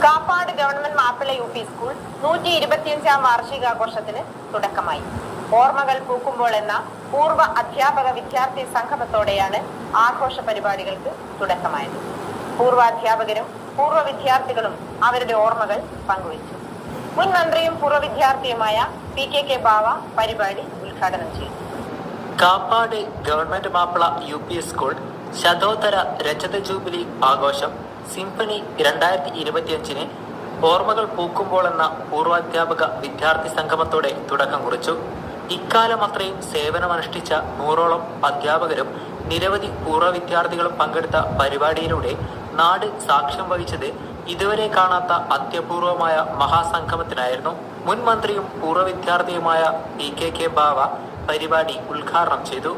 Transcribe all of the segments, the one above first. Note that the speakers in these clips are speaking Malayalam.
Kappad government Mappila U P school 125ാം വാർഷികാഘോഷത്തിന് തുടക്കമായി. ഓർമ്മകൾ പൂക്കുമ്പോൾ എന്ന പൂർവ്വ അധ്യാപക വിദ്യാർത്ഥി സംഗമത്തോടെയാണ് ആഘോഷ പരിപാടികൾക്ക് തുടക്കമായത്. പൂർവാധ്യാപകരും പൂർവ്വ വിദ്യാർത്ഥികളും അവരുടെ ഓർമ്മകൾ പങ്കുവച്ചു. മുൻ മന്ത്രിയും പൂർവ്വ വിദ്യാർത്ഥിയുമായ PKK ബാവ പരിപാടി ഉദ്ഘാടനം ചെയ്തു. Kappad government Mappila U P school ശതോത്തര രജത ജൂബിലി ആഘോഷം സിംഫണി 2025 ഓർമ്മകൾ പൂക്കുമ്പോൾ എന്ന പൂർവാധ്യാപക വിദ്യാർത്ഥി സംഗമത്തോടെ തുടക്കം കുറിച്ചു. ഇക്കാലം അത്രയും സേവനമനുഷ്ഠിച്ച 100ഓളം അധ്യാപകരും നിരവധി പൂർവ്വ വിദ്യാർത്ഥികളും പങ്കെടുത്ത പരിപാടിയിലൂടെ നാട് സാക്ഷ്യം വഹിച്ചത് ഇതുവരെ കാണാത്ത അത്യപൂർവമായ മഹാസംഗമത്തിനായിരുന്നു. മുൻ മന്ത്രിയും പൂർവ്വ വിദ്യാർത്ഥിയുമായ PKK ബാവ പരിപാടി ഉദ്ഘാടനം ചെയ്തു.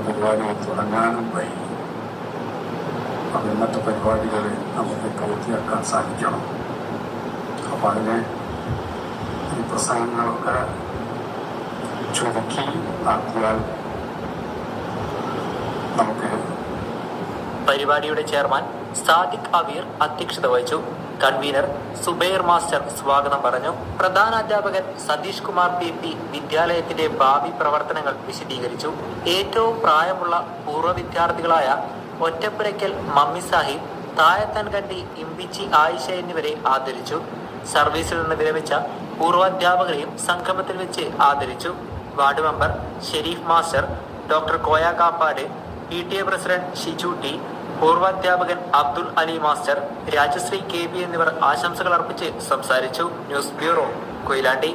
പരിപാടികൾ തുടങ്ങാനും വൈകി. അപ്പം ഇന്നത്തെ പരിപാടികൾ നമുക്ക് പൂർത്തിയാക്കാൻ സാധിക്കണം. അപ്പം അതിന് ഈ പ്രസംഗങ്ങളൊക്കെ ചുരുക്കി നടത്തിയാൽ നമുക്ക്. പരിപാടിയുടെ ചെയർമാൻ സാദിഖ് അവീർ അധ്യക്ഷത വഹിച്ചു. കൺവീനർ സുബൈർ മാസ്റ്റർ സ്വാഗതം പറഞ്ഞു. പ്രധാനാധ്യാപകൻ സതീഷ് കുമാർ PP വിദ്യാലയത്തിന്റെ ഭാവി പ്രവർത്തനങ്ങൾ വിശദീകരിച്ചു. ഏറ്റവും പ്രായമുള്ള പൂർവ്വ വിദ്യാർത്ഥികളായ ഒറ്റപ്പുരയ്ക്കൽ മമ്മി സാഹിബ്, തായത്തൻകണ്ടി ഇമ്പിച്ചി ആയിഷ എന്നിവരെ ആദരിച്ചു. സർവീസിൽ നിന്ന് വിരമിച്ച പൂർവ്വാധ്യാപകരെയും സംഗമത്തിൽ വെച്ച് ആദരിച്ചു. Ward member Sherif master, doctor Koya Kappad, PTA president Shiju T, പൂർവാധ്യാപകൻ അബ്ദുൽ അലി മാസ്റ്റർ, രാജശ്രീ KB എന്നിവർ ആശംസകൾ അർപ്പിച്ച് സംസാരിച്ചു. News bureau, Koyilandy.